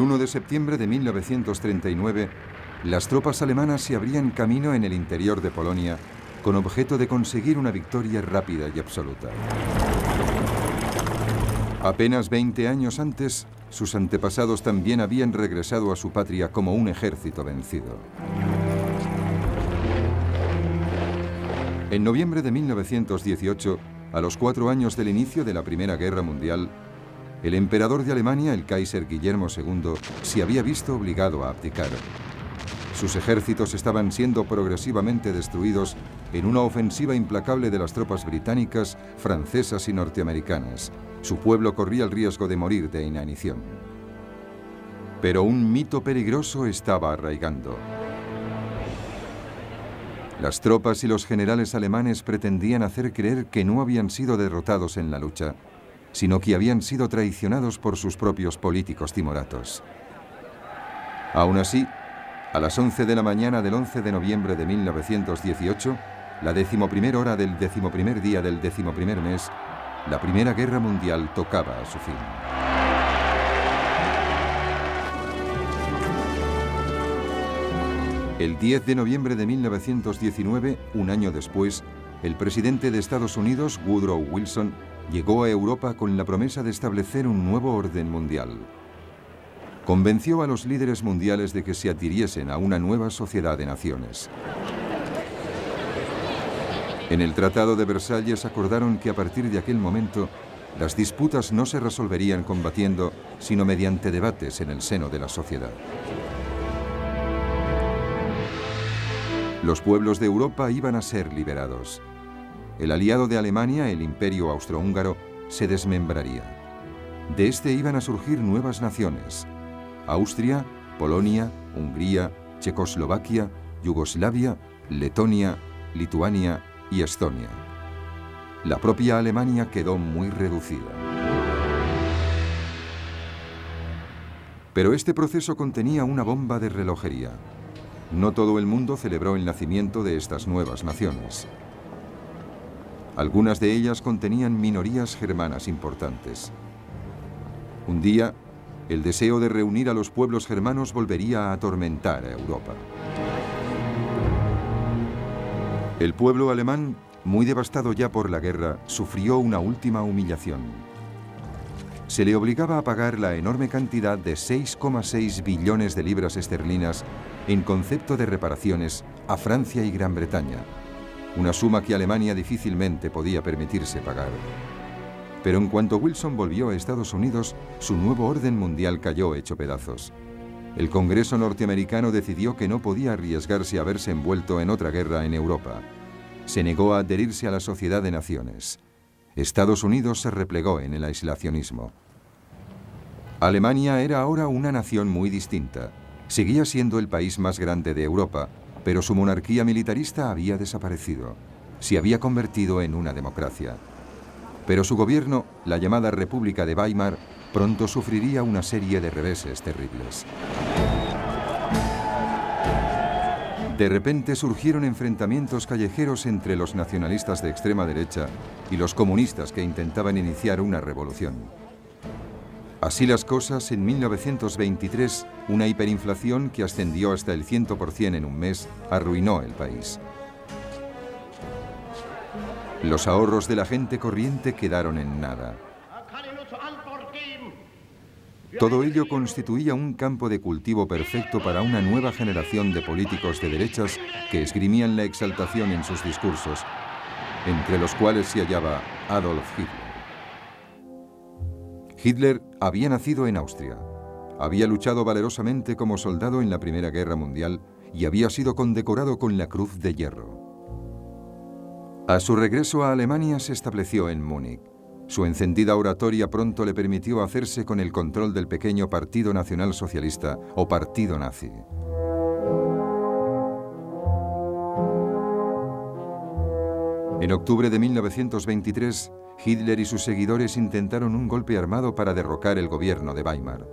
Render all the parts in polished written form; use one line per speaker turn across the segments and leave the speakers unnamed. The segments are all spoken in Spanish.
1 de septiembre de 1939, las tropas alemanas se abrían camino en el interior de Polonia con objeto de conseguir una victoria rápida y absoluta. Apenas 20 años antes, sus antepasados también habían regresado a su patria como un ejército vencido. En noviembre de 1918, a los 4 años del inicio de la Primera Guerra Mundial, el emperador de Alemania, el Kaiser Guillermo II, se había visto obligado a abdicar. Sus ejércitos estaban siendo progresivamente destruidos en una ofensiva implacable de las tropas británicas, francesas y norteamericanas. Su pueblo corría el riesgo de morir de inanición. Pero un mito peligroso estaba arraigando. Las tropas y los generales alemanes pretendían hacer creer que no habían sido derrotados en la lucha, sino que habían sido traicionados por sus propios políticos timoratos. Aún así, a las 11 de la mañana del 11 de noviembre de 1918, la 11ª hora del 11º día del 11º mes, la Primera Guerra Mundial tocaba a su fin. El 10 de noviembre de 1919, un año después, el presidente de Estados Unidos, Woodrow Wilson, llegó a Europa con la promesa de establecer un nuevo orden mundial. Convenció a los líderes mundiales de que se adhiriesen a una nueva sociedad de naciones. En el Tratado de Versalles acordaron que a partir de aquel momento, las disputas no se resolverían combatiendo, sino mediante debates en el seno de la sociedad. Los pueblos de Europa iban a ser liberados. El aliado de Alemania, el Imperio Austrohúngaro, se desmembraría. De este iban a surgir nuevas naciones: Austria, Polonia, Hungría, Checoslovaquia, Yugoslavia, Letonia, Lituania y Estonia. La propia Alemania quedó muy reducida. Pero este proceso contenía una bomba de relojería. No todo el mundo celebró el nacimiento de estas nuevas naciones. Algunas de ellas contenían minorías germanas importantes. Un día, el deseo de reunir a los pueblos germanos volvería a atormentar a Europa. El pueblo alemán, muy devastado ya por la guerra, sufrió una última humillación. Se le obligaba a pagar la enorme cantidad de 6,6 billones de libras esterlinas en concepto de reparaciones a Francia y Gran Bretaña, una suma que Alemania difícilmente podía permitirse pagar. Pero en cuanto Wilson volvió a Estados Unidos, su nuevo orden mundial cayó hecho pedazos. El Congreso norteamericano decidió que no podía arriesgarse a verse envuelto en otra guerra en Europa. Se negó a adherirse a la Sociedad de Naciones. Estados Unidos se replegó en el aislacionismo. Alemania era ahora una nación muy distinta. Seguía siendo el país más grande de Europa, pero su monarquía militarista había desaparecido. Se había convertido en una democracia. Pero su gobierno, la llamada República de Weimar, pronto sufriría una serie de reveses terribles. De repente surgieron enfrentamientos callejeros entre los nacionalistas de extrema derecha y los comunistas que intentaban iniciar una revolución. Así las cosas, en 1923, una hiperinflación que ascendió hasta el 100% en un mes arruinó el país. Los ahorros de la gente corriente quedaron en nada. Todo ello constituía un campo de cultivo perfecto para una nueva generación de políticos de derechas que esgrimían la exaltación en sus discursos, entre los cuales se hallaba Adolf Hitler. Hitler había nacido en Austria, había luchado valerosamente como soldado en la Primera Guerra Mundial y había sido condecorado con la Cruz de Hierro. A su regreso a Alemania se estableció en Múnich. Su encendida oratoria pronto le permitió hacerse con el control del pequeño Partido Nacional Socialista o Partido Nazi. En octubre de 1923, Hitler y sus seguidores intentaron un golpe armado para derrocar el gobierno de Weimar.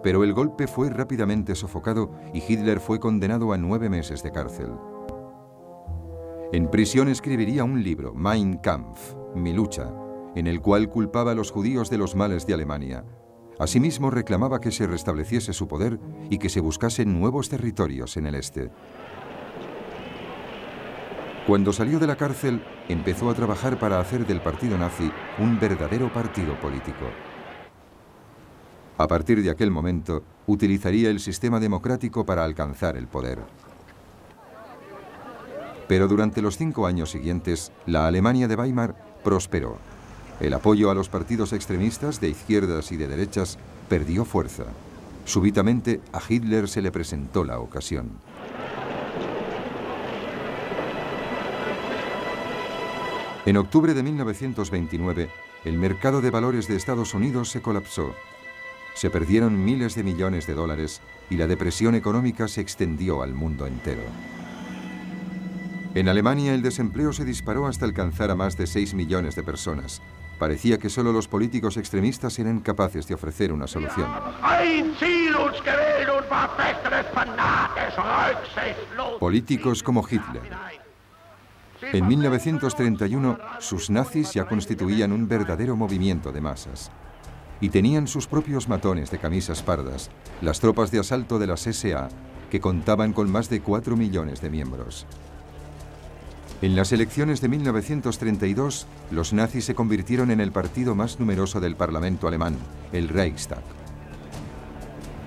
Pero el golpe fue rápidamente sofocado y Hitler fue condenado a 9 meses de cárcel. En prisión escribiría un libro, Mein Kampf, Mi lucha, en el cual culpaba a los judíos de los males de Alemania, Asimismo, reclamaba que se restableciese su poder y que se buscasen nuevos territorios en el este. Cuando salió de la cárcel, empezó a trabajar para hacer del partido nazi un verdadero partido político. A partir de aquel momento, utilizaría el sistema democrático para alcanzar el poder. Pero durante los 5 años siguientes, la Alemania de Weimar prosperó. El apoyo a los partidos extremistas de izquierdas y de derechas perdió fuerza. Súbitamente, a Hitler se le presentó la ocasión. En octubre de 1929, el mercado de valores de Estados Unidos se colapsó. Se perdieron miles de millones de dólares y la depresión económica se extendió al mundo entero. En Alemania, el desempleo se disparó hasta alcanzar a más de 6 millones de personas. Parecía que solo los políticos extremistas eran capaces de ofrecer una solución. Políticos como Hitler. En 1931, sus nazis ya constituían un verdadero movimiento de masas. Y tenían sus propios matones de camisas pardas, las tropas de asalto de las SA, que contaban con más de 4 millones de miembros. En las elecciones de 1932, los nazis se convirtieron en el partido más numeroso del Parlamento alemán, el Reichstag.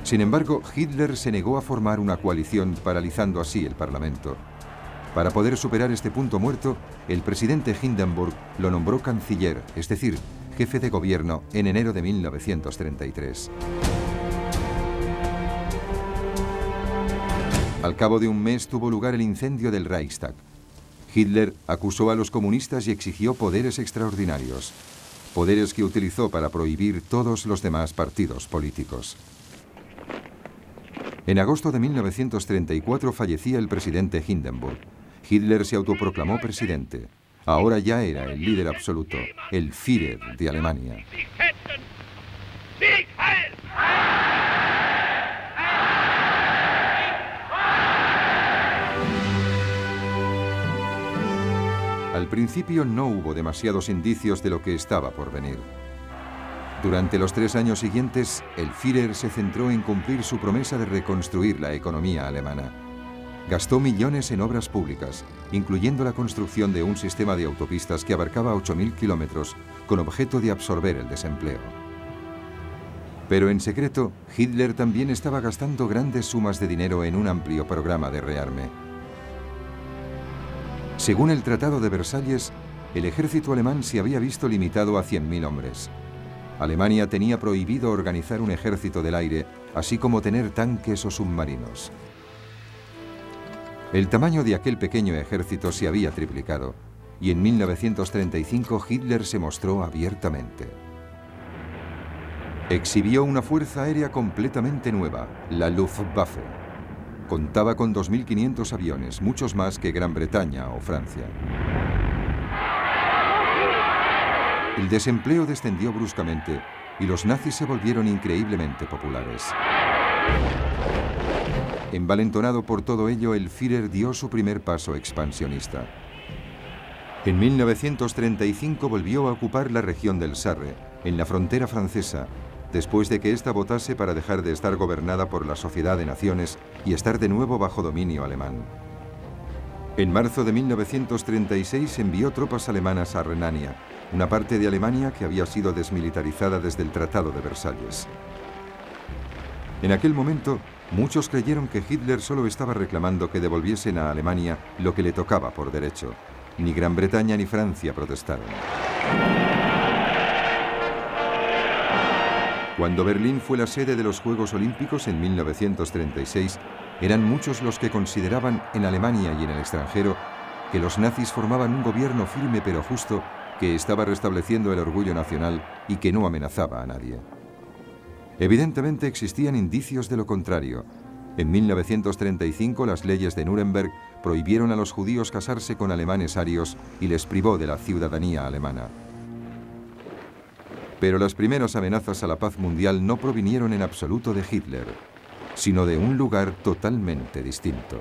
Sin embargo, Hitler se negó a formar una coalición, paralizando así el Parlamento. Para poder superar este punto muerto, el presidente Hindenburg lo nombró canciller, es decir, jefe de gobierno, en enero de 1933. Al cabo de un mes tuvo lugar el incendio del Reichstag. Hitler acusó a los comunistas y exigió poderes extraordinarios, poderes que utilizó para prohibir todos los demás partidos políticos. En agosto de 1934 fallecía el presidente Hindenburg. Hitler se autoproclamó presidente. Ahora ya era el líder absoluto, el Führer de Alemania. Al principio no hubo demasiados indicios de lo que estaba por venir. Durante los 3 años siguientes, el Führer se centró en cumplir su promesa de reconstruir la economía alemana. Gastó millones en obras públicas, incluyendo la construcción de un sistema de autopistas que abarcaba 8.000 kilómetros, con objeto de absorber el desempleo. Pero en secreto, Hitler también estaba gastando grandes sumas de dinero en un amplio programa de rearme. Según el Tratado de Versalles, el ejército alemán se había visto limitado a 100.000 hombres. Alemania tenía prohibido organizar un ejército del aire, así como tener tanques o submarinos. El tamaño de aquel pequeño ejército se había triplicado, y en 1935 Hitler se mostró abiertamente. Exhibió una fuerza aérea completamente nueva, la Luftwaffe. Contaba con 2.500 aviones, muchos más que Gran Bretaña o Francia. El desempleo descendió bruscamente y los nazis se volvieron increíblemente populares. Envalentonado por todo ello, el Führer dio su primer paso expansionista. En 1935 volvió a ocupar la región del Sarre, en la frontera francesa, después de que ésta votase para dejar de estar gobernada por la Sociedad de Naciones y estar de nuevo bajo dominio alemán. En marzo de 1936 envió tropas alemanas a Renania, una parte de Alemania que había sido desmilitarizada desde el Tratado de Versalles. En aquel momento, muchos creyeron que Hitler solo estaba reclamando que devolviesen a Alemania lo que le tocaba por derecho. Ni Gran Bretaña ni Francia protestaron. Cuando Berlín fue la sede de los Juegos Olímpicos en 1936, eran muchos los que consideraban en Alemania y en el extranjero que los nazis formaban un gobierno firme pero justo que estaba restableciendo el orgullo nacional y que no amenazaba a nadie. Evidentemente existían indicios de lo contrario. En 1935 las leyes de Nuremberg prohibieron a los judíos casarse con alemanes arios y les privó de la ciudadanía alemana. Pero las primeras amenazas a la paz mundial no provinieron en absoluto de Hitler, sino de un lugar totalmente distinto.